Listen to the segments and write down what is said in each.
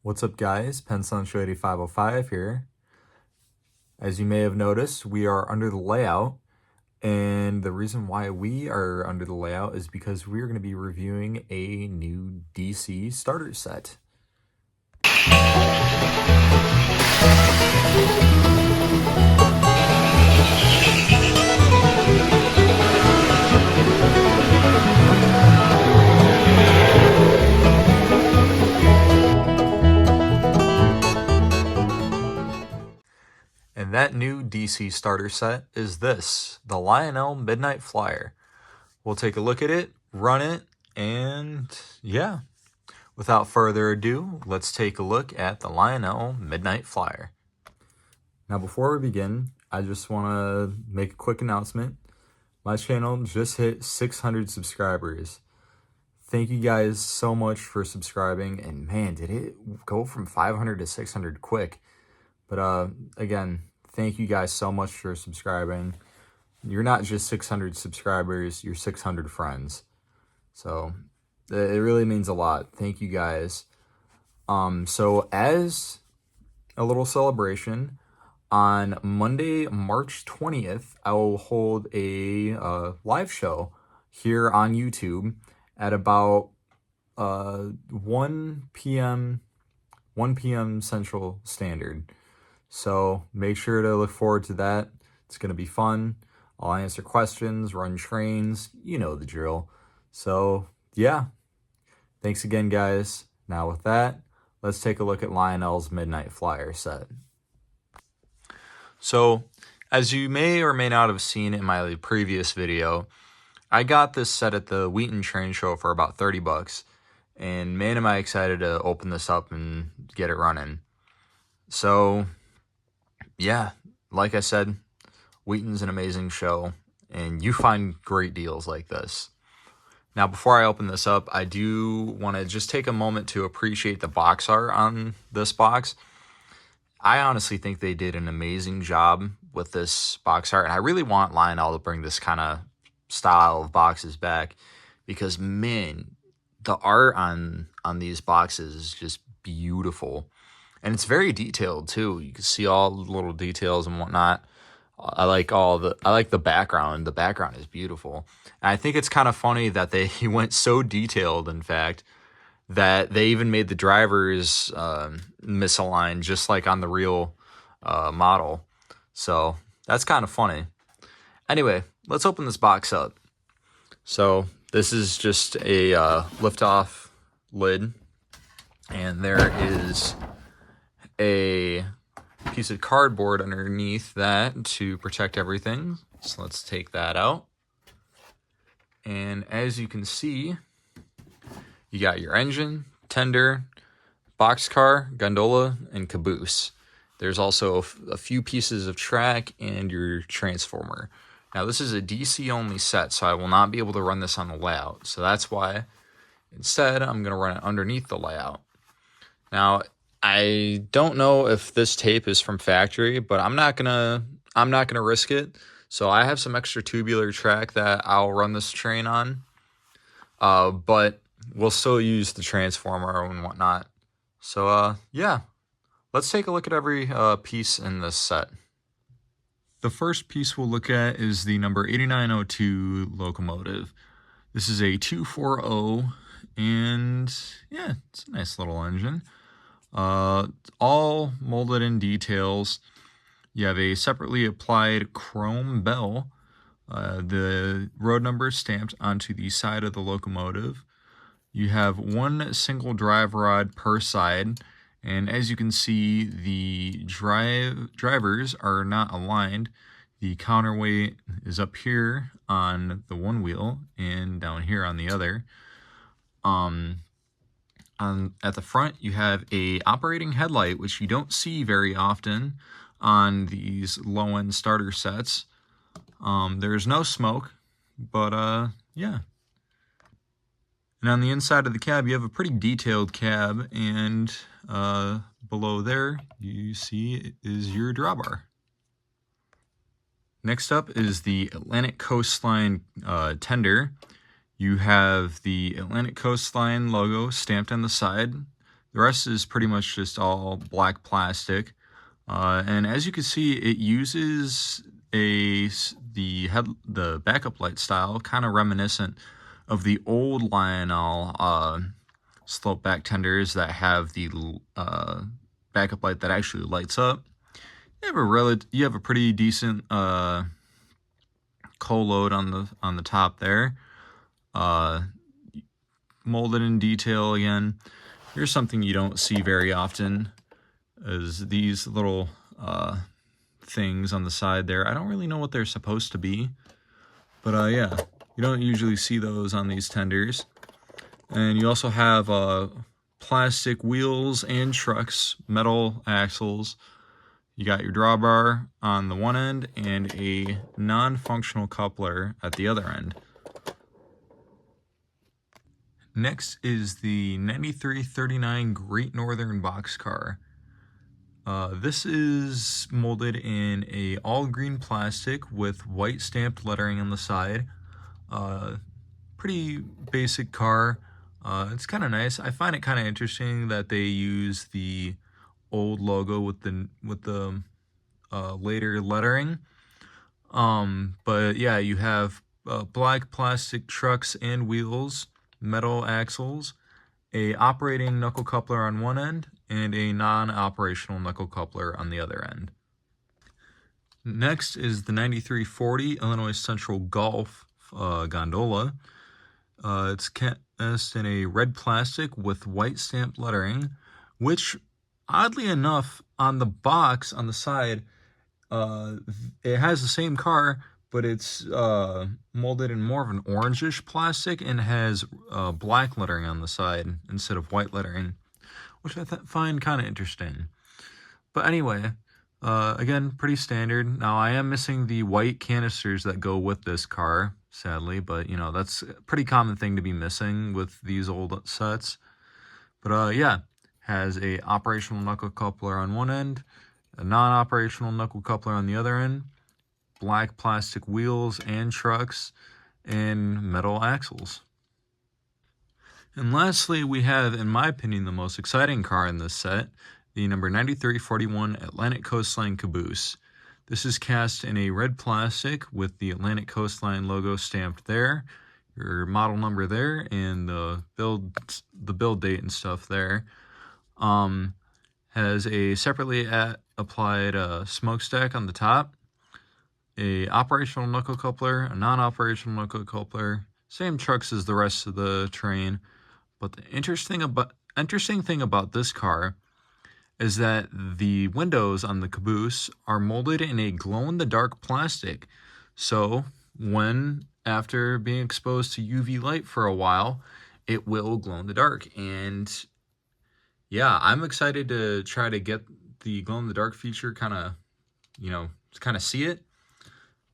What's up, guys? PenSunShow8505 here. As you may have noticed, we are under the layout, and the reason why we are under the layout is because we are going to be reviewing a new DC starter set. And that new DC starter set is this, the Lionel Midnight Flyer. We'll take a look at it, run it, and yeah. Without further ado, let's take a look at the Lionel Midnight Flyer. Now before we begin, I just want to make a quick announcement. My channel just hit 600 subscribers. Thank you guys so much for subscribing, and man, did it go from 500 to 600 quick. But again, thank you guys so much for subscribing. You're not just 600 subscribers, you're 600 friends. So it really means a lot. Thank you guys. So as a little celebration, on Monday, March 20th, I will hold a live show here on YouTube at about 1 p.m. Central Standard. So make sure to look forward to that. It's going to be fun. I'll answer questions, run trains, you know the drill. So yeah, thanks again, guys. Now with that, let's take a look at Lionel's Midnight Flyer set. So as you may or may not have seen in my previous video, I got this set at the Wheaton Train Show for about 30 bucks. And man, am I excited to open this up and get it running. So yeah, like I said, Wheaton's an amazing show, and you find great deals like this. Now, before I open this up, I do want to just take a moment to appreciate the box art on this box. I honestly think they did an amazing job with this box art, and I really want Lionel to bring this kind of style of boxes back, because man, the art on these boxes is just beautiful. And it's very detailed too. You can see all the little details and whatnot. I like the background. The background is beautiful. And I think it's kind of funny that they went so detailed, in fact, that they even made the drivers misaligned, just like on the real model. So that's kind of funny. Anyway, let's open this box up. So this is just a lift-off lid, and there is a piece of cardboard underneath that to protect everything. So let's take that out. And as you can see, you got your engine, tender, boxcar, gondola, and caboose. There's also a few pieces of track and your transformer. Now this is a DC only set, so I will not be able to run this on the layout. So that's why instead I'm going to run it underneath the layout. Now I don't know if this tape is from factory, but I'm not gonna risk it. So I have some extra tubular track that I'll run this train on, but we'll still use the transformer and whatnot. So yeah, let's take a look at every piece in this set. The first piece we'll look at is the number 8902 locomotive. This is a 240, and yeah, it's a nice little engine. All molded in details. You have a separately applied chrome bell. The road number stamped onto the side of the locomotive. You have one single drive rod per side, and as you can see, the drivers are not aligned. The counterweight is up here on the one wheel and down here on the other. At the front, you have a operating headlight, which you don't see very often on these low-end starter sets. There's no smoke, but yeah. And on the inside of the cab, you have a pretty detailed cab, and below there, you see is your drawbar. Next up is the Atlantic Coastline tender. You have the Atlantic Coastline logo stamped on the side. The rest is pretty much just all black plastic. And as you can see, it uses the backup light style, kind of reminiscent of the old Lionel slope back tenders that have the backup light that actually lights up. You have a pretty decent coal load on the top there. Molded in detail again. Here's something you don't see very often, is these little things on the side there. I don't really know what they're supposed to be, but yeah, you don't usually see those on these tenders. And you also have plastic wheels and trucks, metal axles. You got your drawbar on the one end and a non-functional coupler at the other end. Next is the 9339 Great Northern boxcar. This is molded in a all green plastic with white stamped lettering on the side. Pretty basic car. It's kind of nice. I find it kind of interesting that they use the old logo with the later lettering. But yeah, you have black plastic trucks and wheels, metal axles, a operating knuckle coupler on one end, and a non-operational knuckle coupler on the other end. Next is the 9340 Illinois Central Golf gondola. It's cast in a red plastic with white stamped lettering, which oddly enough on the box on the side, it has the same car, but it's molded in more of an orangish plastic and has black lettering on the side instead of white lettering, which I find kind of interesting. But anyway, again, pretty standard. Now, I am missing the white canisters that go with this car, sadly, but, you know, that's a pretty common thing to be missing with these old sets. But, yeah, has a operational knuckle coupler on one end, a non-operational knuckle coupler on the other end, black plastic wheels and trucks, and metal axles. And lastly, we have, in my opinion, the most exciting car in this set, the number 9341 Atlantic Coastline Caboose. This is cast in a red plastic with the Atlantic Coastline logo stamped there, your model number there, and the build date and stuff there. Has a separately applied smokestack on the top, a operational knuckle coupler, a non-operational knuckle coupler, same trucks as the rest of the train. But the interesting thing about this car is that the windows on the caboose are molded in a glow-in-the-dark plastic. So after being exposed to UV light for a while, it will glow in the dark. And yeah, I'm excited to try to get the glow-in-the-dark feature, kind of see it.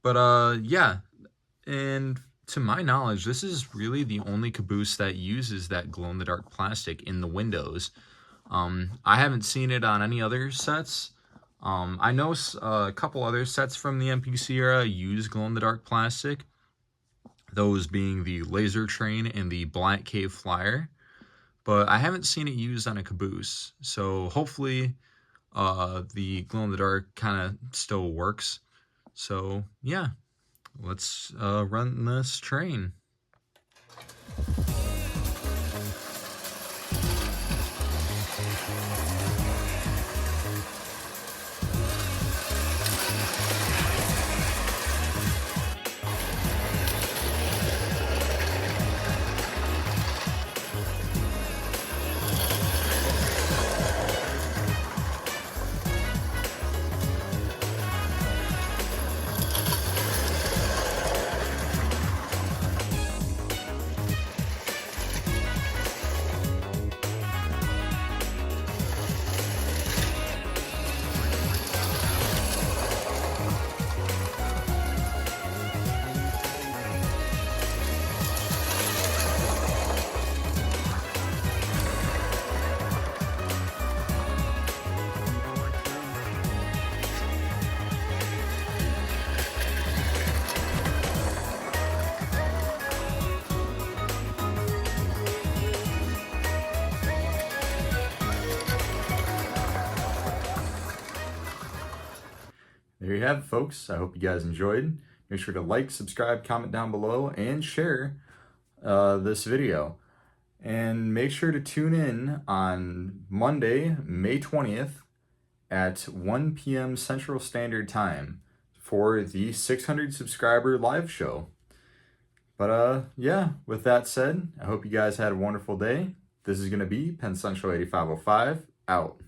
But yeah, and to my knowledge, this is really the only caboose that uses that glow-in-the-dark plastic in the windows. I haven't seen it on any other sets. I know a couple other sets from the MPC era use glow-in-the-dark plastic, those being the Laser Train and the Black Cave Flyer, but I haven't seen it used on a caboose. So hopefully the glow-in-the-dark kind of still works. So yeah, let's run this train. there you have it, folks. I hope you guys enjoyed. Make sure to like, subscribe, comment down below, and share this video. And make sure to tune in on Monday, May 20th at 1 p.m. Central Standard Time for the 600 subscriber live show. But yeah, with that said, I hope you guys had a wonderful day. This is going to be Penn Central 8505 out.